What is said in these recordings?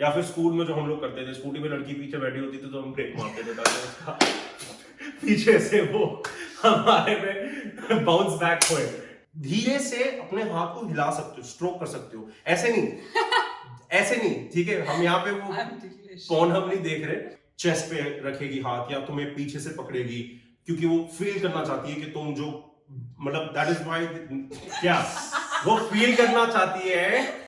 या फिर स्कूल में जो हम लोग करते थे, स्कूटी में लड़की पीछे बैठी होती थी तो हम ब्रेक मारते थे ताकि उसका पीछे से वो हमारे में बाउंस बैक होए। धीरे से अपने हाथ को हिला सकते हो, स्ट्रोक कर सकते हो, ऐसे नहीं ऐसे नहीं, ठीक है। हम यहाँ पे वो पॉन हम नहीं देख रहे। चेस्ट पे रखेगी हाथ या तुम्हें पीछे से पकड़ेगी, क्योंकि वो फील करना चाहती है कि तुम जो, मतलब दैट इज व्हाई, क्या वो फील करना चाहती है।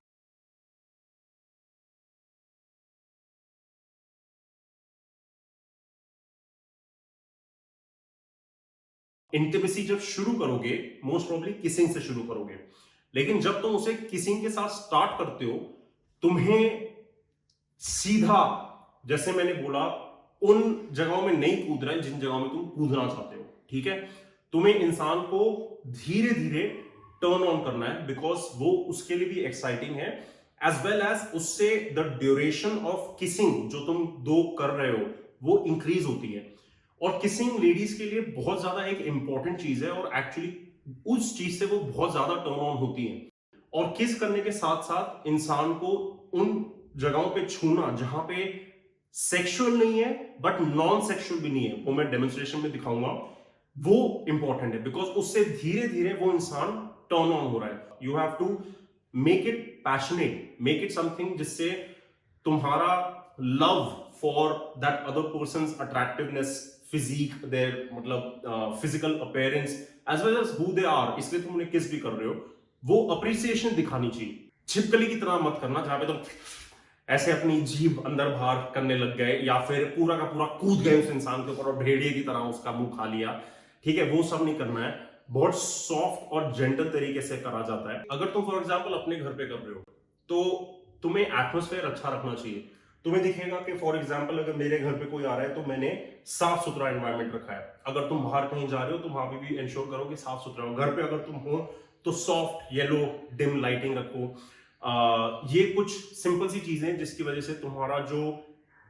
इंटिमेसी जब शुरू करोगे, मोस्ट प्रोबेबली किसिंग से शुरू करोगे, लेकिन जब तुम उसे किसिंग के साथ स्टार्ट करते हो, तुम्हें सीधा, जैसे मैंने बोला, उन जगहों में नहीं कूद रहा है जिन जगहों में तुम कूदना चाहते हो, ठीक है। तुम्हें इंसान को धीरे धीरे टर्न ऑन करना है, बिकॉज वो उसके लिए भी एक्साइटिंग है, एज वेल एज उससे द ड्यूरेशन ऑफ किसिंग जो तुम दो कर रहे हो वो इंक्रीज होती है। और किसिंग लेडीज के लिए बहुत ज्यादा एक इंपॉर्टेंट चीज है, और एक्चुअली उस चीज से वो बहुत ज्यादा टर्न ऑन होती है। और किस करने के साथ साथ इंसान को उन जगहों पे छूना जहां पे सेक्सुअल नहीं है बट नॉन सेक्सुअल भी नहीं है, वो मैं डेमोन्स्ट्रेशन में दिखाऊंगा, वो इंपॉर्टेंट है, बिकॉज उससे धीरे धीरे वो इंसान टर्न ऑन हो रहा है। You have to make it passionate, make it something जिससे तुम्हारा love for that other person's attractiveness, physique, their मतलब physical appearance as well as who they are, इसलिए तुम उन्हें किस भी कर रहे हो, वो अप्रिसिएशन दिखानी चाहिए। छिपकली की तरह मत करना जहां पे तुम ऐसे अपनी जीभ अंदर बाहर करने लग गए, या फिर पूरा का पूरा कूद गए उस इंसान के ऊपर और भेड़िए की तरह उसका मुंह खा लिया, ठीक है। वो सब नहीं करना है, बहुत सॉफ्ट और जेंटल तरीके से करा जाता है। अगर तुम फॉर एग्जाम्पल अपने घर पे कर रहे हो तो तुम्हें एटमोस्फेयर अच्छा रखना चाहिए। तुम्हें दिखेगा कि फॉर एग्जाम्पल अगर मेरे घर पे कोई आ रहा है तो मैंने साफ सुथरा एनवायरनमेंट रखा है। अगर तुम बाहर कहीं जा रहे हो तो वहां पे भी इंश्योर करो कि साफ सुथरा हो। घर पे अगर तुम हो तो सॉफ्ट येलो डिम लाइटिंग रखो। ये कुछ सिंपल सी चीजें जिसकी वजह से तुम्हारा जो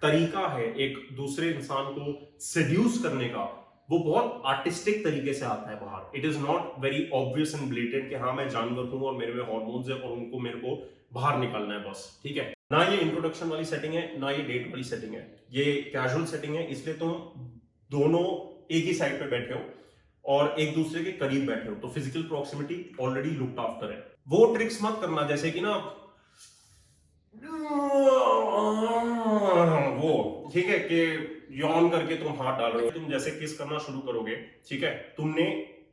तरीका है एक दूसरे इंसान को सेड्यूस करने का, वो बहुत आर्टिस्टिक तरीके से आता है बाहर। It is not very obvious and blatant कि हाँ मैं जानवर हूं और मेरे में हॉर्मोन्स है और उनको मेरे को बाहर निकालना है बस, ठीक है। ना ये इंट्रोडक्शन वाली सेटिंग है, ना ये डेट वाली सेटिंग है, ये कैजुअल सेटिंग है। इसलिए तुम दोनों एक ही साइड पे बैठे हो और एक दूसरे के करीब बैठे हो, तो physical proximity already looked after है। वो ट्रिक्स मत करना जैसे कि ना वो, ठीक है, कि यॉन करके तुम हाथ डाल रहे हो। तुम जैसे किस करना शुरू करोगे, ठीक है, तुमने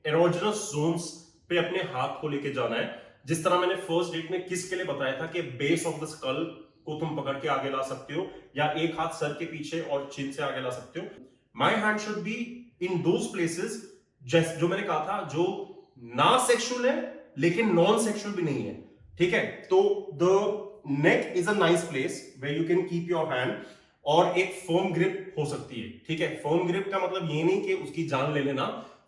एरोजनस जोन्स पे अपने हाथ को लेके जाना है। जिस तरह मैंने फर्स्ट डेट में किस के लिए बताया था कि बेस ऑफ द स्कल को तुम पकड़ के आगे ला सकते हो, या एक हाथ सर के पीछे और चिन से आगे ला सकते हो। My hand should be in those places जो मैंने कहा था, जो ना सेक्सुअल है लेकिन नॉन सेक्सुअल भी नहीं है, ठीक है। तो the neck is a nice place where you can keep your hand, और एक फर्म ग्रिप हो सकती है, ठीक है। फर्म ग्रिप का मतलब ये नहीं कि उसकी जान ले लेना।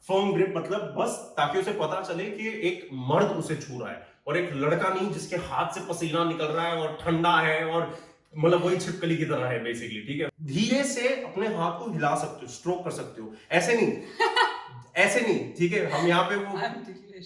फर्म ग्रिप मतलब बस ताकि उसे पता चले कि एक मर्द उसे छू रहा है और एक लड़का नहीं जिसके हाथ से पसीना निकल रहा है और ठंडा है, और मतलब वही छिपकली की तरह है बेसिकली, ठीक है। धीरे से अपने हाथ को हिला सकते हो, स्ट्रोक कर सकते हो, ऐसे नहीं ऐसे नहीं, ठीक है। हम यहाँ पे वो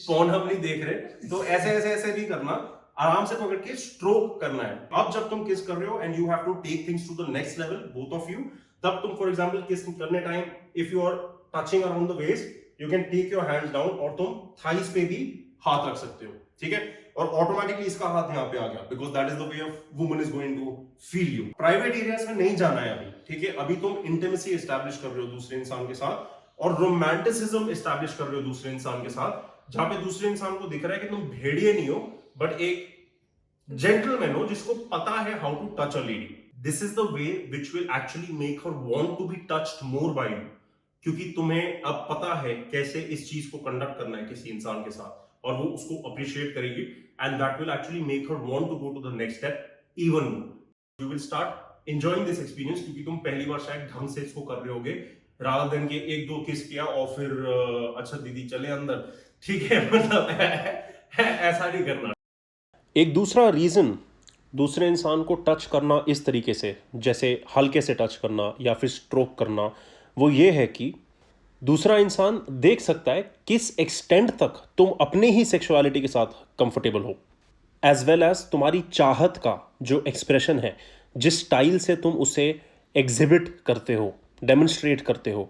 पॉन हम नहीं देख रहे, तो ऐसे ऐसे ऐसे नहीं करना, आराम से पकड़ के स्ट्रोक करना है। अब जब तुम किस कर रहे हो and you have to take things to the next level, both of you, तब तुम फॉर एग्जांपल किस करने time if you are touching around the waist, you can take your hands down और तुम थाइस पे भी हाथ रख सकते हो, ठीक है। और ऑटोमेटिकली इसका हाथ यहाँ पे आ गया, because that is the way of woman is going to feel you. Private areas में नहीं जाना है अभी, ठीक है। अभी तुम इंटिमेसी एस्टैब्लिश कर रहे हो दूसरे इंसान के साथ, और रोमांटिसिज्म एस्टैब्लिश कर रहे हो दूसरे इंसान के साथ, जहां पे दूसरे इंसान को दिख रहा है कि तुम भेड़िए नहीं हो बट एक जेंटलमैन हो जिसको पता है how to touch a lady. This is the way which will actually make her want to be touched more by you, क्योंकि तुम्हें अब पता है कैसे इस चीज को कंडक्ट करना है किसी इंसान के साथ, और वो उसको अप्रिशिएट करेगी, and that will actually make her want to go to the next step even more. You will start enjoying this experience, क्योंकि तुम पहली बार शायद ढंग से इसको कर रहे होगे, रादर देन के एक दो किस किया और फिर अच्छा दीदी चले अंदर, ठीक है। मतलब ऐसा नहीं करना। एक दूसरा रीजन दूसरे इंसान को टच करना इस तरीके से, जैसे हल्के से टच करना या फिर स्ट्रोक करना, वो ये है कि दूसरा इंसान देख सकता है किस एक्सटेंड तक तुम अपने ही सेक्सुअलिटी के साथ कंफर्टेबल हो, एज वेल एज तुम्हारी चाहत का जो एक्सप्रेशन है, जिस स्टाइल से तुम उसे एग्जिबिट करते हो, डेमोन्स्ट्रेट करते हो,